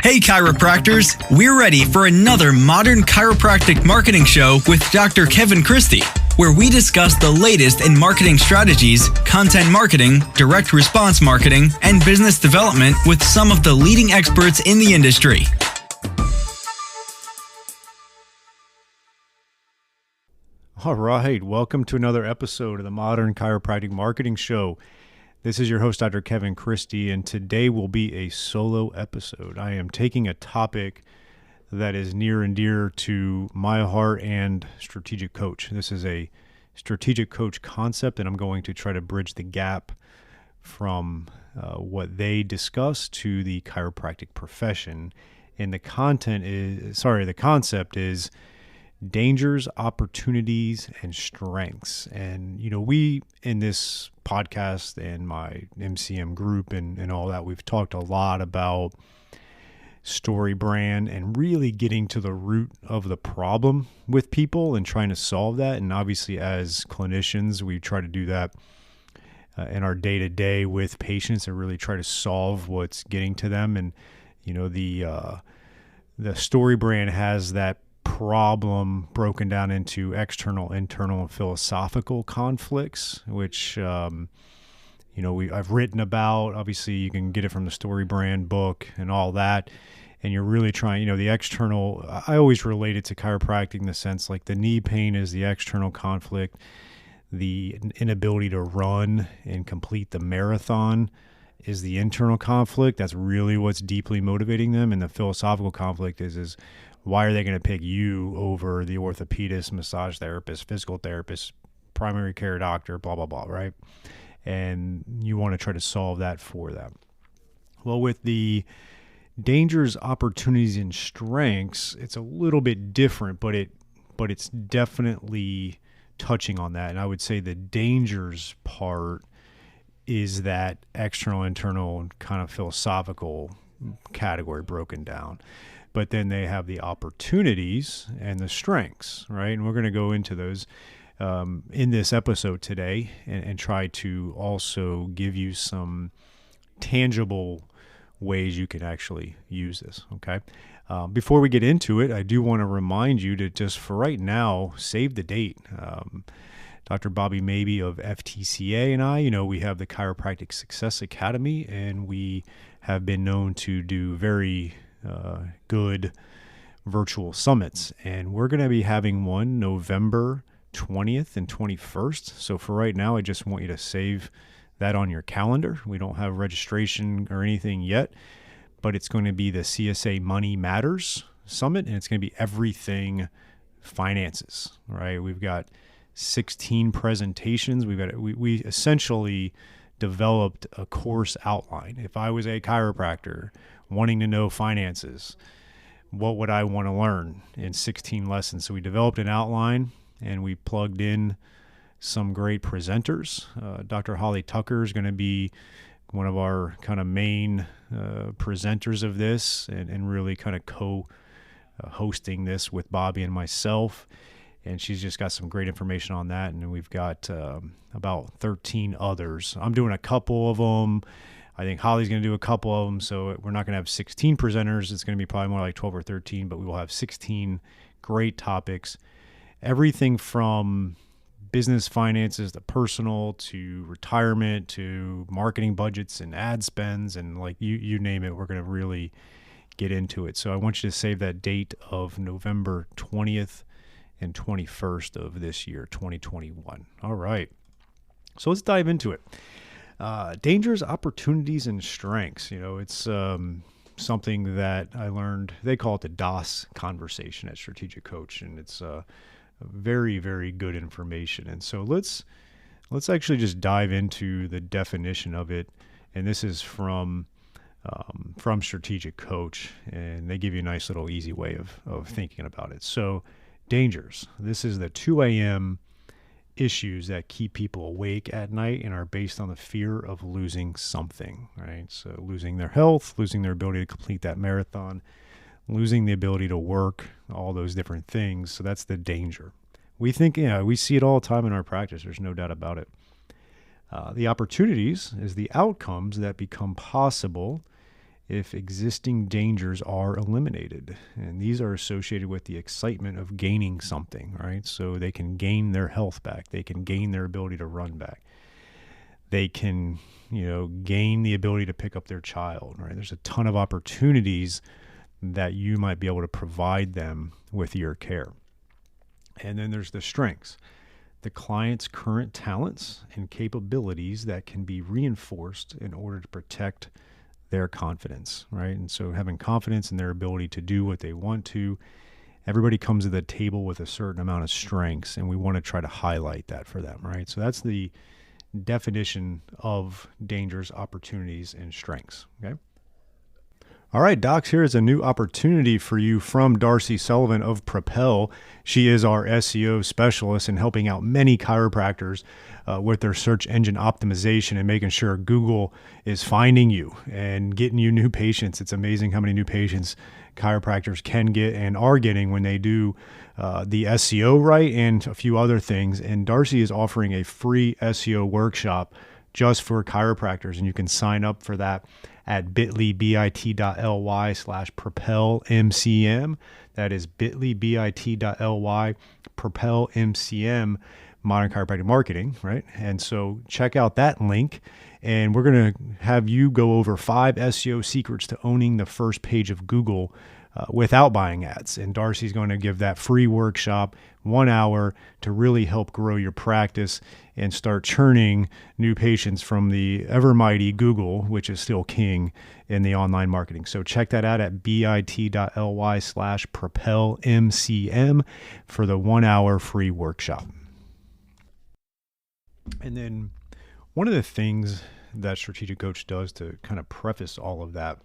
Hey chiropractors, we're ready for another modern chiropractic marketing show with Dr. Kevin Christie, where we discuss the latest in marketing strategies, content marketing, direct response marketing, and business development with some of the leading experts in the industry. All right, welcome to another episode of the Modern Chiropractic Marketing Show. This is your host, Dr. Kevin Christie, and today will be a solo episode. I am taking a topic that is near and dear to my heart and Strategic Coach. This is a Strategic Coach concept, and I'm going to try to bridge the gap from what they discuss to the chiropractic profession. And the concept is dangers, opportunities, and strengths. And, we in this podcast and my MCM group and all that, we've talked a lot about StoryBrand and really getting to the root of the problem with people and trying to solve that. And obviously, as clinicians, we try to do that in our day-to-day with patients and really try to solve what's getting to them. And, the StoryBrand has that problem broken down into external, internal, and philosophical conflicts, which I've written about. Obviously, you can get it from the StoryBrand book and all that. And you're really trying, the external. I always relate it to chiropractic in the sense like the knee pain is the external conflict, the inability to run and complete the marathon is the internal conflict. That's really what's deeply motivating them. And the philosophical conflict is why are they going to pick you over the orthopedist, massage therapist, physical therapist, primary care doctor, blah, blah, blah, right? And you want to try to solve that for them. Well, with the dangers, opportunities, and strengths, it's a little bit different, but it's definitely touching on that. And I would say the dangers part is that external, internal, and kind of philosophical category broken down. But then they have the opportunities and the strengths, right? And we're going to go into those in this episode today and try to also give you some tangible ways you can actually use this, okay? Before we get into it, I do want to remind you to just, for right now, save the date. Dr. Bobby Mabey of FTCA and I, we have the Chiropractic Success Academy, and we have been known to do very good virtual summits. And we're going to be having one November 20th and 21st. So for right now, I just want you to save that on your calendar. We don't have registration or anything yet, but it's going to be the CSA Money Matters Summit, and it's going to be everything finances, right? We've got 16 presentations. We essentially developed a course outline. If I was a chiropractor wanting to know finances, what would I want to learn in 16 lessons? So we developed an outline and we plugged in some great presenters. Dr. Holly Tucker is going to be one of our kind of main presenters of this and really kind of co-hosting this with Bobby and myself. And she's just got some great information on that. And we've got about 13 others. I'm doing a couple of them. I think Holly's going to do a couple of them. So we're not going to have 16 presenters. It's going to be probably more like 12 or 13, but we will have 16 great topics. Everything from business finances to personal to retirement to marketing budgets and ad spends and like you name it, we're going to really get into it. So I want you to save that date of November 20th and 21st of this year, 2021. All right. So let's dive into it. Dangers, opportunities, and strengths. It's something that I learned. They call it the D.O.S conversation at Strategic Coach, and it's very, very good information. And so let's actually just dive into the definition of it. And this is from Strategic Coach, and they give you a nice little easy way of thinking about it. So dangers. This is the 2 a.m. issues that keep people awake at night and are based on the fear of losing something, right? So losing their health, losing their ability to complete that marathon, losing the ability to work, all those different things. So that's the danger. We think, we see it all the time in our practice. There's no doubt about it. The opportunities is the outcomes that become possible if existing dangers are eliminated. And these are associated with the excitement of gaining something, right? So they can gain their health back. They can gain their ability to run back. They can, gain the ability to pick up their child, right? There's a ton of opportunities that you might be able to provide them with your care. And then there's the strengths, the client's current talents and capabilities that can be reinforced in order to protect their confidence, right? And so having confidence in their ability to do what they want to, everybody comes to the table with a certain amount of strengths, and we want to try to highlight that for them, right? So that's the definition of dangers, opportunities, and strengths, okay? All right, docs, here is a new opportunity for you from Darcy Sullivan of Propel. She is our SEO specialist in helping out many chiropractors with their search engine optimization and making sure Google is finding you and getting you new patients. It's amazing how many new patients chiropractors can get and are getting when they do the SEO right and a few other things. And Darcy is offering a free SEO workshop just for chiropractors, and you can sign up for that at bit.ly/propelmcm. That is bit.ly/propelmcm, Modern Chiropractic Marketing, right? And so check out that link, and we're going to have you go over 5 SEO secrets to owning the first page of Google without buying ads. And Darcy's going to give that free workshop, 1 hour, to really help grow your practice and start churning new patients from the ever mighty Google, which is still king in the online marketing. So check that out at bit.ly/propelmcm for the 1 hour free workshop. And then one of the things that Strategic Coach does to kind of preface all of that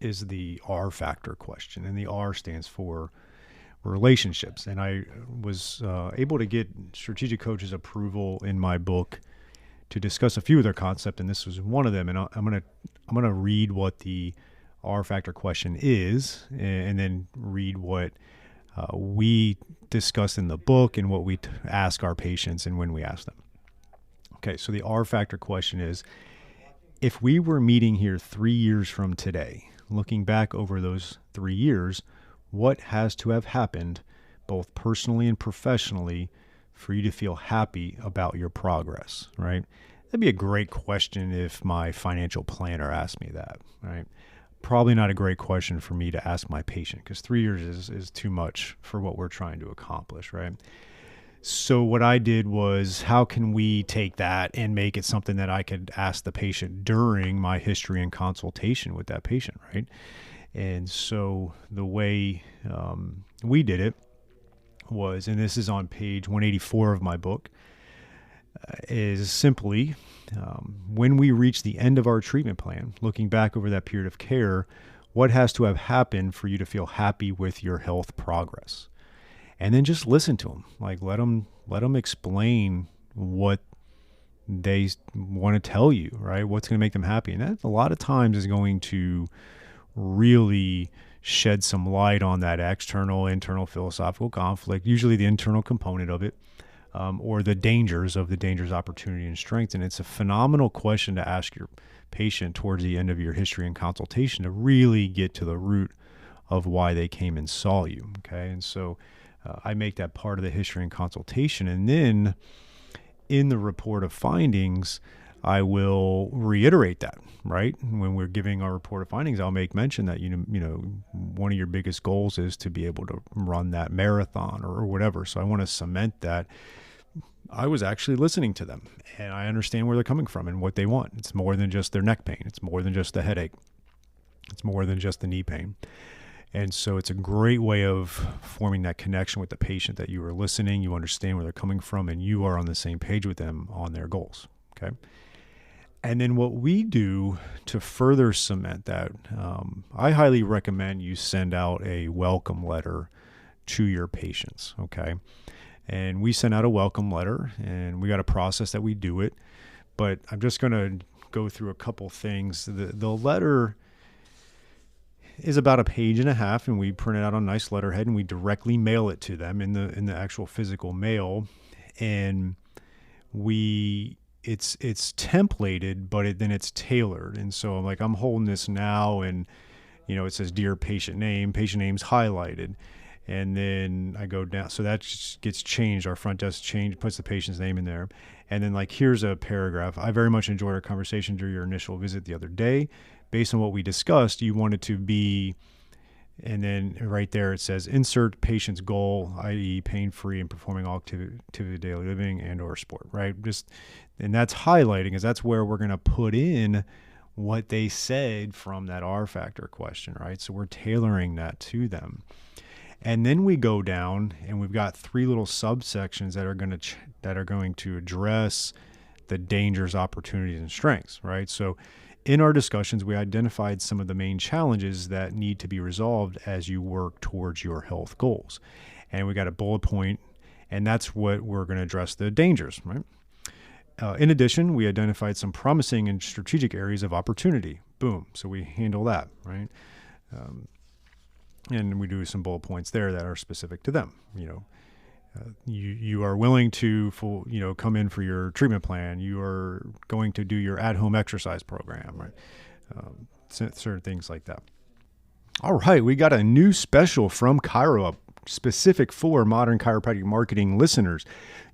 is the R factor question. And the R stands for relationships. And I was able to get Strategic Coach's approval in my book to discuss a few of their concepts, and this was one of them. And I'm gonna read what the R factor question is, and then read what we discuss in the book and what we ask our patients and when we ask them. Okay, so the R factor question is, if we were meeting here 3 years from today, looking back over those 3 years, what has to have happened, both personally and professionally, for you to feel happy about your progress, right? That'd be a great question if my financial planner asked me that, right? Probably not a great question for me to ask my patient, because 3 years is too much for what we're trying to accomplish, right? So what I did was, how can we take that and make it something that I could ask the patient during my history and consultation with that patient, right? And so the way we did it was, and this is on page 184 of my book, is simply when we reach the end of our treatment plan, looking back over that period of care, what has to have happened for you to feel happy with your health progress? And then just listen to them. Like, let them explain what they want to tell you, right? What's going to make them happy. And that a lot of times is going to really shed some light on that external, internal philosophical conflict, usually the internal component of it, or the dangers, opportunity, and strength. And it's a phenomenal question to ask your patient towards the end of your history and consultation to really get to the root of why they came and saw you, okay? And so I make that part of the history and consultation. And then in the report of findings, I will reiterate that, right? When we're giving our report of findings, I'll make mention that, one of your biggest goals is to be able to run that marathon or whatever. So I want to cement that I was actually listening to them and I understand where they're coming from and what they want. It's more than just their neck pain. It's more than just the headache. It's more than just the knee pain. And so it's a great way of forming that connection with the patient, that you are listening, you understand where they're coming from, and you are on the same page with them on their goals, okay? And then what we do to further cement that, I highly recommend you send out a welcome letter to your patients, okay? And we send out a welcome letter, and we got a process that we do it, but I'm just going to go through a couple things. The letter is about 1.5 pages, and we print it out on nice letterhead, and we directly mail it to them in the actual physical mail. And we it's templated, but then it's tailored. And so I'm like, I'm holding this now, and it says dear patient name's highlighted. And then I go down, so that just gets changed. Our front desk puts the patient's name in there. And then here's a paragraph. I very much enjoyed our conversation during your initial visit the other day. Based on what we discussed, you wanted to be, and then right there it says insert patient's goal, i.e. pain-free and performing all activity of daily living and or sport, right? And that's highlighting, because that's where we're going to put in what they said from that R factor question, right? So we're tailoring that to them. And then we go down and we've got 3 little subsections that are going to address the dangers, opportunities, and strengths, right? So in our discussions, we identified some of the main challenges that need to be resolved as you work towards your health goals. And we got a bullet point, and that's what we're going to address, the dangers, right? In addition, we identified some promising and strategic areas of opportunity. Boom. So we handle that, right? And we do some bullet points there that are specific to them. You are willing to come in for your treatment plan. You are going to do your at-home exercise program, right? Certain things like that. All right, we got a new special from ChiroUp, specific for Modern Chiropractic Marketing listeners.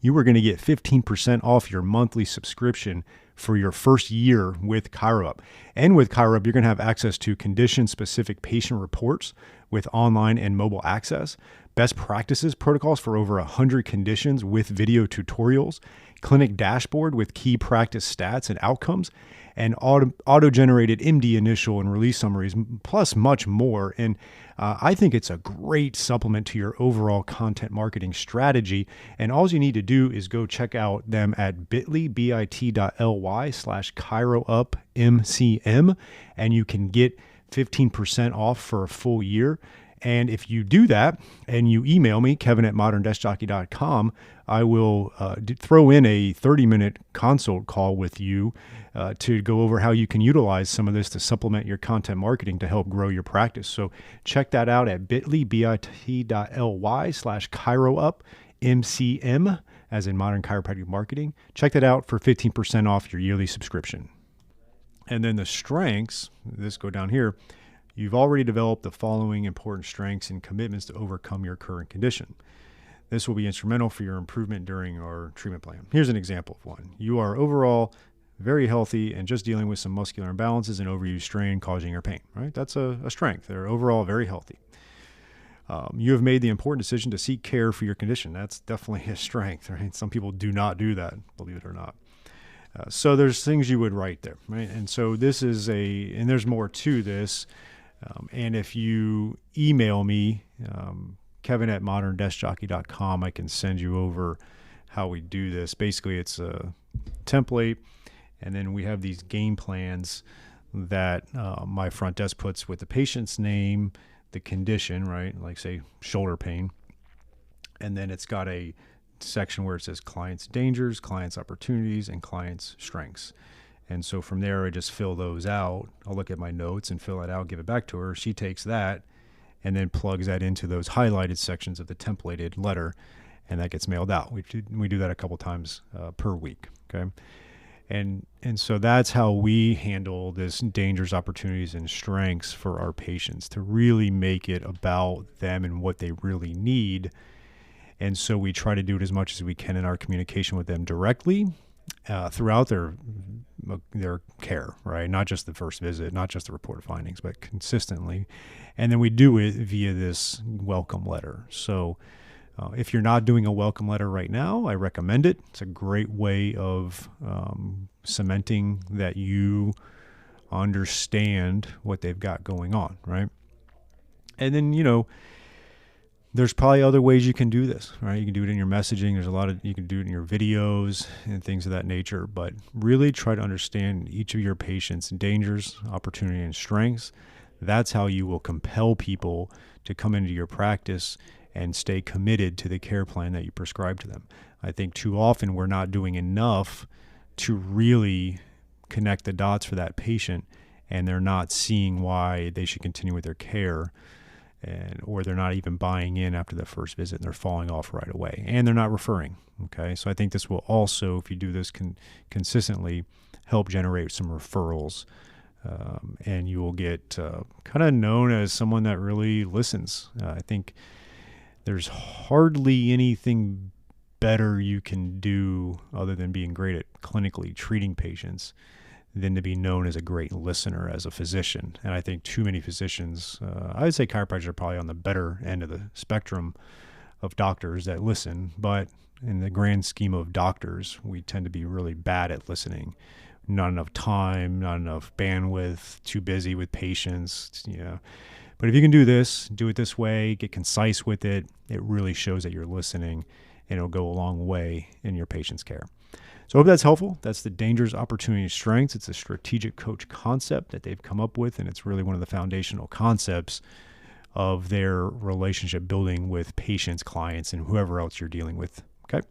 You are going to get 15% off your monthly subscription for your first year with ChiroUp. And with ChiroUp, you're going to have access to condition-specific patient reports with online and mobile access, best practices protocols for over 100 conditions with video tutorials, clinic dashboard with key practice stats and outcomes, and auto-generated MD initial and release summaries, plus much more. And I think it's a great supplement to your overall content marketing strategy. And all you need to do is go check out them at bit.ly/ChiroUpMCM, and you can get 15% off for a full year. And if you do that and you email me, kevin@moderndeskjockey.com, I will throw in a 30-minute consult call with you to go over how you can utilize some of this to supplement your content marketing to help grow your practice. So check that out at bit.ly/ChiroUpMCM, as in Modern Chiropractic Marketing. Check that out for 15% off your yearly subscription. And then the strengths, this go down here. You've already developed the following important strengths and commitments to overcome your current condition. This will be instrumental for your improvement during our treatment plan. Here's an example of one. You are overall very healthy and just dealing with some muscular imbalances and overuse strain causing your pain, right? That's a strength. They're overall very healthy. You have made the important decision to seek care for your condition. That's definitely a strength, right? Some people do not do that, believe it or not. So there's things you would write there, right? And so this is and there's more to this. And if you email me, Kevin@moderndeskjockey.com, I can send you over how we do this. Basically, it's a template, and then we have these game plans that my front desk puts with the patient's name, the condition, right? Like say shoulder pain. And then it's got a section where it says client's dangers, client's opportunities, and client's strengths. And so from there, I just fill those out. I'll look at my notes and fill it out, give it back to her. She takes that and then plugs that into those highlighted sections of the templated letter, and that gets mailed out. We do that a couple times per week, okay? And so that's how we handle this dangers, opportunities, and strengths for our patients, to really make it about them and what they really need. And so we try to do it as much as we can in our communication with them directly throughout their care, right? Not just the first visit, not just the reported findings, but consistently. And then we do it via this welcome letter. So if you're not doing a welcome letter right now, I recommend it. It's a great way of cementing that you understand what they've got going on, right? And then, there's probably other ways you can do this, right? You can do it in your messaging. You can do it in your videos and things of that nature, but really try to understand each of your patients' dangers, opportunity, and strengths. That's how you will compel people to come into your practice and stay committed to the care plan that you prescribe to them. I think too often we're not doing enough to really connect the dots for that patient, and they're not seeing why they should continue with their care. or they're not even buying in after the first visit and they're falling off right away, and they're not referring. Okay, so I think this will also, if you do this consistently, help generate some referrals, and you will get kind of known as someone that really listens. I think there's hardly anything better you can do other than being great at clinically treating patients than to be known as a great listener as a physician. And I think too many physicians, I would say chiropractors are probably on the better end of the spectrum of doctors that listen, but in the grand scheme of doctors, we tend to be really bad at listening. Not enough time, not enough bandwidth, too busy with patients, But if you can do it this way, get concise with it, it really shows that you're listening, and it'll go a long way in your patient's care. So I hope that's helpful. That's the Dangers, Opportunities, Strengths. It's a strategic coach concept that they've come up with, and it's really one of the foundational concepts of their relationship building with patients, clients, and whoever else you're dealing with. Okay.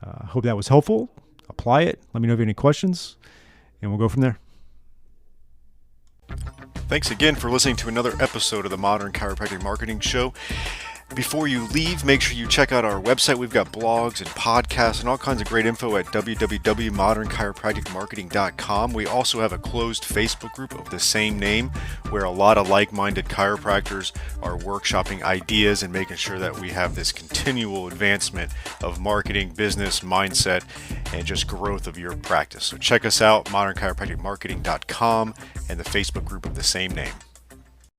Hope that was helpful. Apply it. Let me know if you have any questions, and we'll go from there. Thanks again for listening to another episode of the Modern Chiropractic Marketing Show. Before you leave, make sure you check out our website. We've got blogs and podcasts and all kinds of great info at www.modernchiropracticmarketing.com. We also have a closed Facebook group of the same name where a lot of like-minded chiropractors are workshopping ideas and making sure that we have this continual advancement of marketing, business, mindset, and just growth of your practice. So check us out, modernchiropracticmarketing.com, and the Facebook group of the same name.